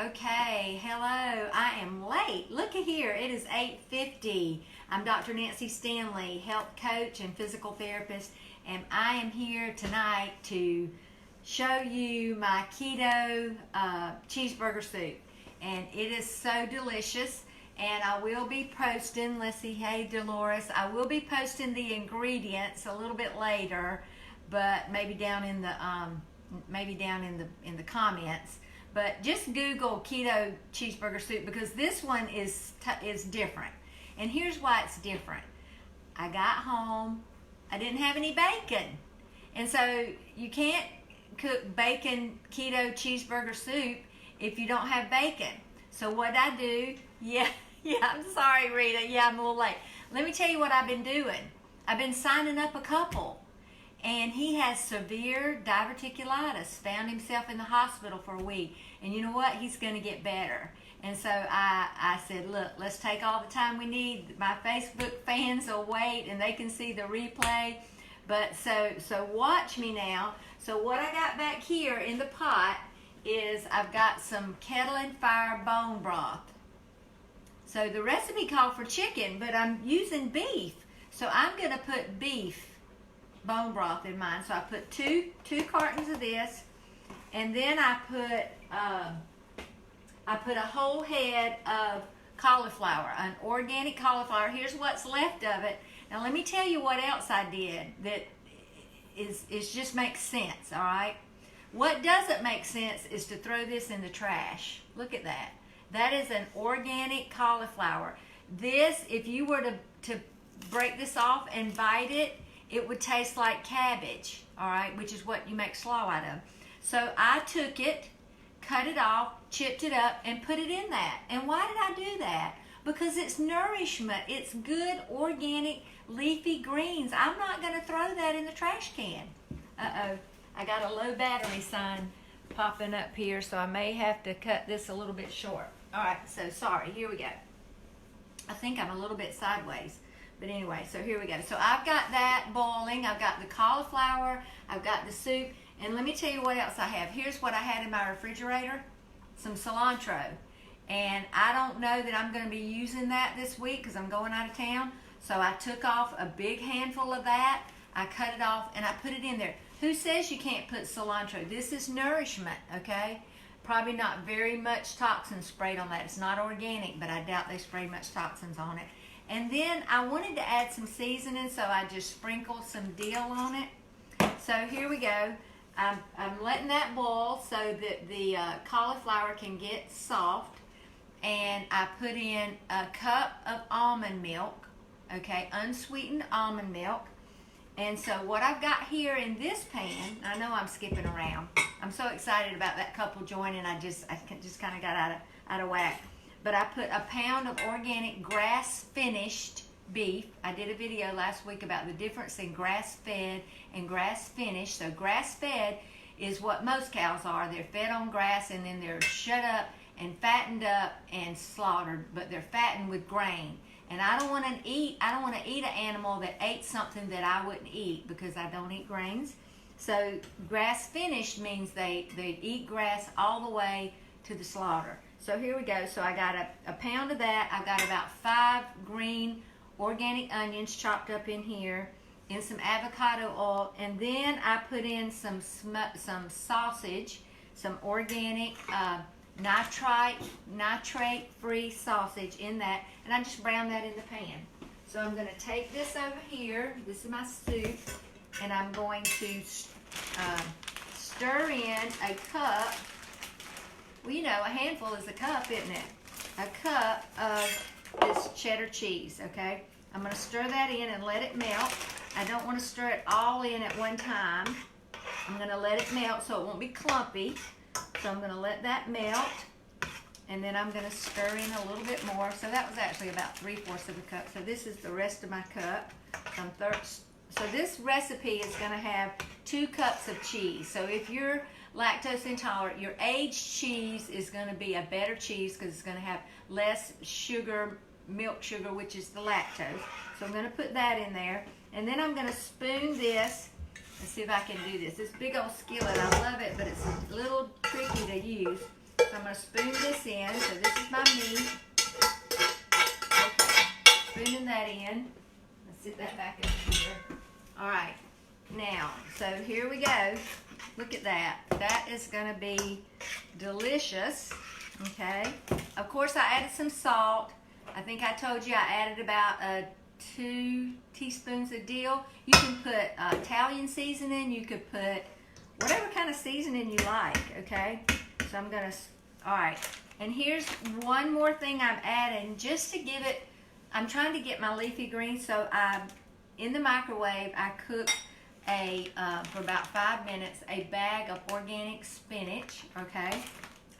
Okay, hello. I am late. Look at here. It is 8:50. I'm Dr. Nancy Stanley, health coach and physical therapist, and I am here tonight to show you my keto cheeseburger soup. And it is so delicious, and I will be posting, let's see, hey Dolores, I will be posting the ingredients a little bit later, but maybe down in the comments. But just Google keto cheeseburger soup because this one is different. And here's why it's different. I got home, I didn't have any bacon. And so you can't cook bacon keto cheeseburger soup if you don't have bacon. So what I do, I'm sorry Rita, I'm a little late. Let me tell you what I've been doing. I've been signing up a couple. And he has severe diverticulitis, found himself in the hospital for a week. And you know what? He's going to get better. And so I said, look, let's take all the time we need. My Facebook fans will wait and they can see the replay. But so watch me now. So what I got back here in the pot is I've got some kettle and fire bone broth. So the recipe called for chicken, but I'm using beef. So I'm going to put beef bone broth in mine. So I put two cartons of this, and then I put a whole head of cauliflower, an organic cauliflower. Here's what's left of it. Now let me tell you what else I did that is just makes sense, all right? What doesn't make sense is to throw this in the trash. Look at that. That is an organic cauliflower. This, if you were to break this off and bite it, it would taste like cabbage, all right, which is what you make slaw out of. So I took it, cut it off, chipped it up, and put it in that. And why did I do that? Because it's nourishment. It's good, organic, leafy greens. I'm not going to throw that in the trash can. Uh-oh, I got a low battery sign popping up here, so I may have to cut this a little bit short. All right, so sorry, here we go. I think I'm a little bit sideways. But anyway, so here we go. So I've got that boiling. I've got the cauliflower. I've got the soup. And let me tell you what else I have. Here's what I had in my refrigerator. Some cilantro. And I don't know that I'm going to be using that this week because I'm going out of town. So I took off a big handful of that. I cut it off and I put it in there. Who says you can't put cilantro? This is nourishment, okay? Probably not very much toxin sprayed on that. It's not organic, but I doubt they sprayed much toxins on it. And then I wanted to add some seasoning, so I just sprinkled some dill on it. So here we go. I'm letting that boil so that the cauliflower can get soft. And I put in a cup of almond milk, okay, unsweetened almond milk. And so what I've got here in this pan, I know I'm skipping around. I'm so excited about that couple joining. I just kind of got out of whack. But I put a pound of organic grass-finished beef. I did a video last week about the difference in grass-fed and grass-finished. So grass-fed is what most cows are. They're fed on grass and then they're shut up and fattened up and slaughtered, but they're fattened with grain. And I don't want to eat an animal that ate something that I wouldn't eat because I don't eat grains. So grass-finished means they eat grass all the way to the slaughter. So here we go. So I got a pound of that. I've got about 5 green organic onions chopped up in here, and some avocado oil. And then I put in some sausage, some organic nitrate-free sausage in that, and I just brown that in the pan. So I'm going to take this over here. This is my soup, and I'm going to stir in a cup. Well, you know, a handful is a cup, isn't it? A cup of this cheddar cheese, okay? I'm going to stir that in and let it melt. I don't want to stir it all in at one time. I'm going to let it melt so it won't be clumpy. So I'm going to let that melt. And then I'm going to stir in a little bit more. So that was actually about 3/4 of a cup. So this is the rest of my cup. So this recipe is going to have 2 cups of cheese. So if you're lactose intolerant, your aged cheese is going to be a better cheese because it's going to have less sugar, milk sugar, which is the lactose. So I'm going to put that in there. And then I'm going to spoon this. Let's see if I can do this. This big old skillet, I love it, but it's a little tricky to use. So I'm going to spoon this in. So this is my meat. Okay, spooning that in. Let's sit that back in here. All right, now, so here we go. Look at that. That is going to be delicious. Okay. Of course, I added some salt. I think I told you I added about 2 teaspoons of dill. You can put Italian seasoning. You could put whatever kind of seasoning you like. Okay. So I'm going to, all right. And here's one more thing I'm adding just to give it, I'm trying to get my leafy greens. So in the microwave, I cooked for about 5 minutes, a bag of organic spinach, okay?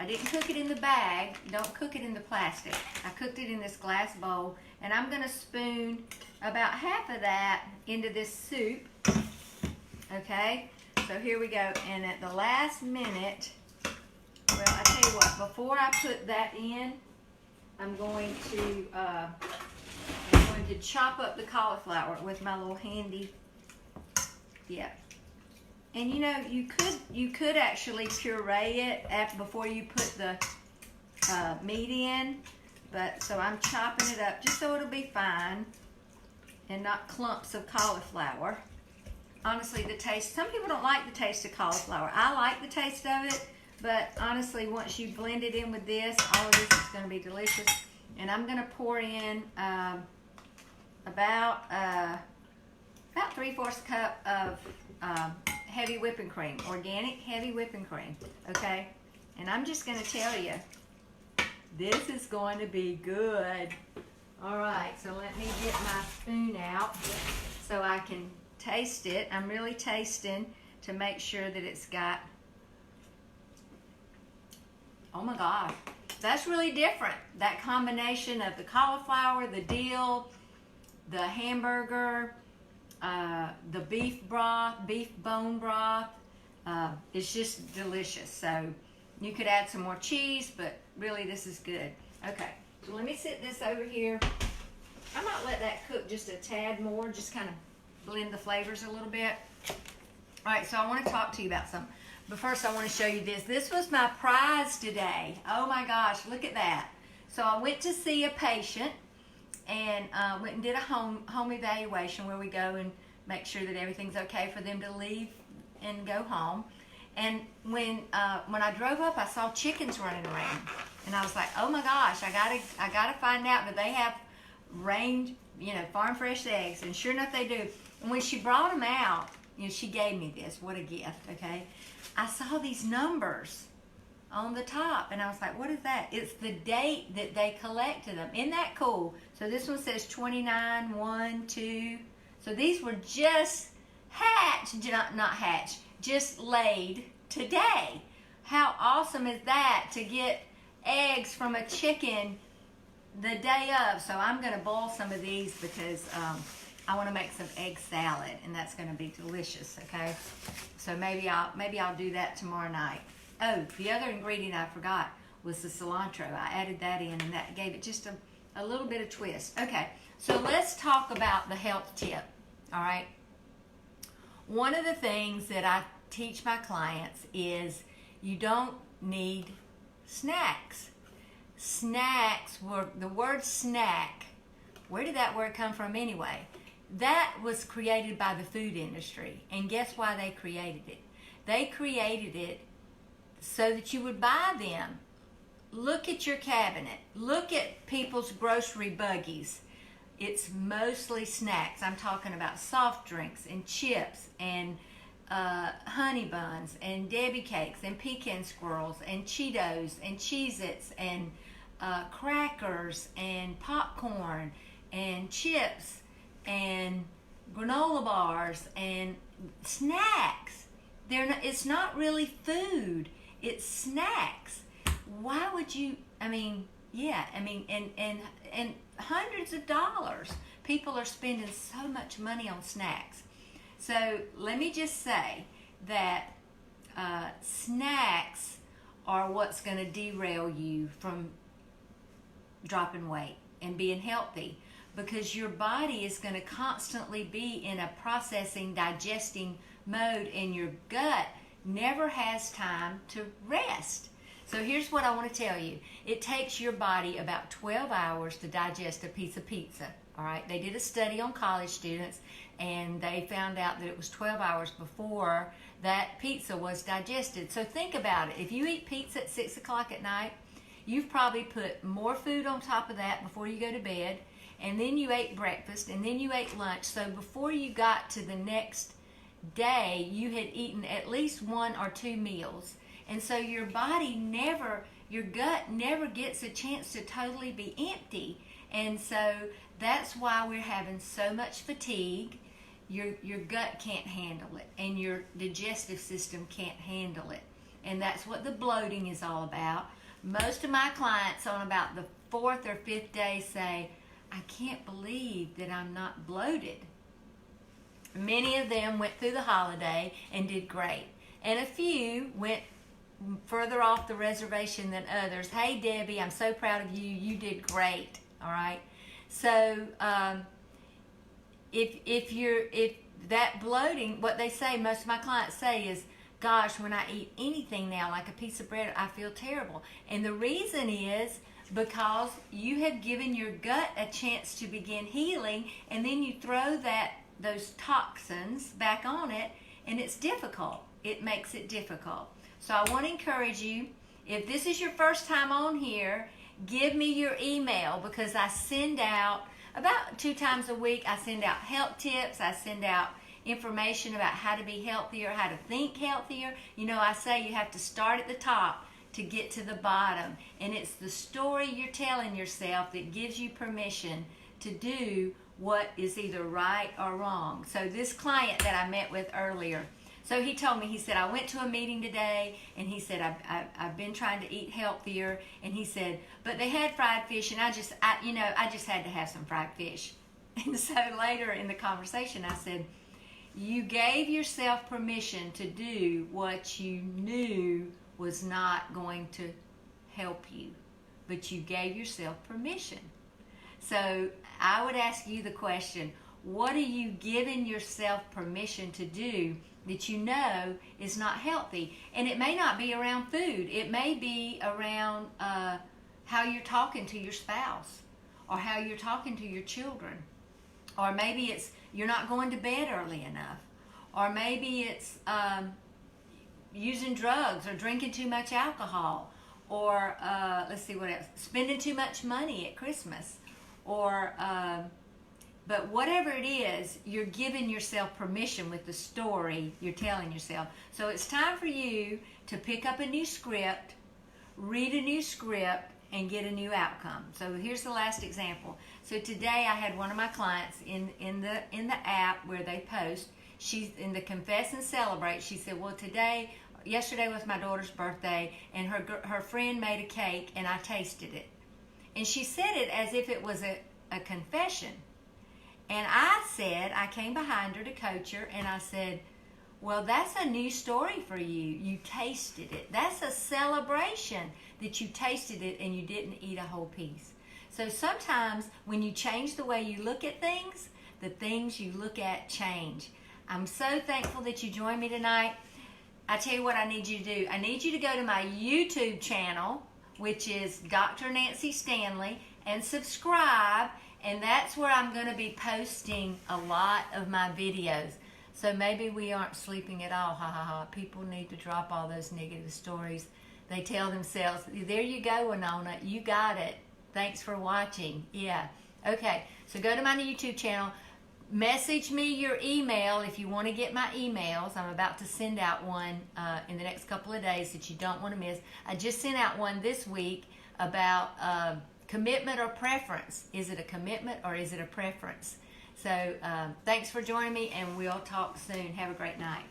I didn't cook it in the bag. Don't cook it in the plastic. I cooked it in this glass bowl, and I'm going to spoon about half of that into this soup, okay? So here we go, and at the last minute, well, I tell you what, before I put that in, I'm going to chop up the cauliflower with my little handy. Yeah, and you know, you could actually puree it before you put the meat in, but so I'm chopping it up just so it'll be fine and not clumps of cauliflower. Honestly, the taste, some people don't like the taste of cauliflower. I like the taste of it, but honestly, once you blend it in with this, all of this is going to be delicious. And I'm going to pour in about 3/4 cup of heavy whipping cream, organic heavy whipping cream, okay? And I'm just going to tell you, this is going to be good. All right, so let me get my spoon out so I can taste it. I'm really tasting to make sure that it's got, oh my gosh, that's really different. That combination of the cauliflower, the dill, the hamburger, the beef broth, beef bone broth, it's just delicious. So you could add some more cheese, but really this is good. Okay, so let me sit this over here. I might let that cook just a tad more, just kind of blend the flavors a little bit. All right, so I want to talk to you about something. But first I want to show you this. This was my prize today. Oh my gosh, look at that. So I went to see a patient and went and did a home evaluation where we go and make sure that everything's okay for them to leave and go home. And when I drove up, I saw chickens running around, and I was like, "Oh my gosh, I gotta find out, do they have farm fresh eggs?" And sure enough, they do. And when she brought them out, she gave me this. What a gift, okay? I saw these numbers on the top, and I was like, what is that? It's the date that they collected them. Isn't that cool? So this one says 29, 1, 2. So these were just hatched, not hatched, just laid today. How awesome is that, to get eggs from a chicken the day of? So I'm going to boil some of these because I want to make some egg salad, and that's going to be delicious, okay? So maybe I'll do that tomorrow night. Oh, the other ingredient I forgot was the cilantro. I added that in, and that gave it just a little bit of twist. Okay, so let's talk about the health tip, all right? One of the things that I teach my clients is you don't need snacks. Snacks the word snack, where did that word come from anyway? That was created by the food industry, and guess why they created it? They created it so that you would buy them. Look at your cabinet. Look at people's grocery buggies. It's mostly snacks. I'm talking about soft drinks and chips and honey buns and Debbie cakes and pecan squirrels and Cheetos and Cheez-Its and crackers and popcorn and chips and granola bars and snacks. It's not really food. It's snacks. Why would you, and hundreds of dollars. People are spending so much money on snacks. So let me just say that snacks are what's going to derail you from dropping weight and being healthy, because your body is going to constantly be in a processing, digesting mode, and your gut never has time to rest. So here's what I want to tell you. It takes your body about 12 hours to digest a piece of pizza. All right, they did a study on college students, and they found out that it was 12 hours before that pizza was digested. So think about it. If you eat pizza at 6 o'clock at night, you've probably put more food on top of that before you go to bed, and then you ate breakfast, and then you ate lunch. So before you got to the next day, you had eaten at least 1 or 2 meals. And so your body never, your gut never gets a chance to totally be empty. And so that's why we're having so much fatigue. Your gut can't handle it, and your digestive system can't handle it. And that's what the bloating is all about. Most of my clients on about the 4th or 5th day say, I can't believe that I'm not bloated. Many of them went through the holiday and did great. And a few went further off the reservation than others. Hey, Debbie, I'm so proud of you. You did great. All right. So if that bloating, what they say, most of my clients say is, gosh, when I eat anything now, like a piece of bread, I feel terrible. And the reason is because you have given your gut a chance to begin healing, and then you throw those toxins back on it, and it's difficult. It makes it difficult. So I want to encourage you, if this is your first time on here, give me your email, because I send out about 2 times a week. I send out health tips. I send out information about how to be healthier, how to think healthier. You know, I say you have to start at the top to get to the bottom. And it's the story you're telling yourself that gives you permission to do what is either right or wrong. So this client that I met with earlier, so he told me, he said, I went to a meeting today, and he said, I've been trying to eat healthier, and he said, but they had fried fish, and I just had to have some fried fish. And so later in the conversation, I said, you gave yourself permission to do what you knew was not going to help you, but you gave yourself permission. So I would ask you the question, what are you giving yourself permission to do that you know is not healthy? And it may not be around food. It may be around how you're talking to your spouse, or how you're talking to your children. Or maybe it's you're not going to bed early enough. Or maybe it's using drugs or drinking too much alcohol. Or, let's see what else, spending too much money at Christmas. Or, but whatever it is, you're giving yourself permission with the story you're telling yourself. So it's time for you to pick up a new script, read a new script, and get a new outcome. So here's the last example. So today I had one of my clients in the app where they post. She's in the Confess and Celebrate. She said, well, yesterday was my daughter's birthday, and her friend made a cake, and I tasted it. And she said it as if it was a confession. And I came behind her to coach her, and I said, well, that's a new story for you. You tasted it. That's a celebration that you tasted it and you didn't eat a whole piece. So sometimes when you change the way you look at things, the things you look at change. I'm so thankful that you joined me tonight. I tell you what I need you to do. I need you to go to my YouTube channel, which is Dr. Nancy Stanley, and subscribe. And that's where I'm going to be posting a lot of my videos. So maybe we aren't sleeping at all. Ha ha ha. People need to drop all those negative stories they tell themselves. There you go, Winona. You got it. Thanks for watching. Yeah. Okay. So go to my YouTube channel. Message me your email if you want to get my emails. I'm about to send out one in the next couple of days that you don't want to miss. I just sent out one this week about commitment or preference. Is it a commitment or is it a preference? So thanks for joining me, and we'll talk soon. Have a great night.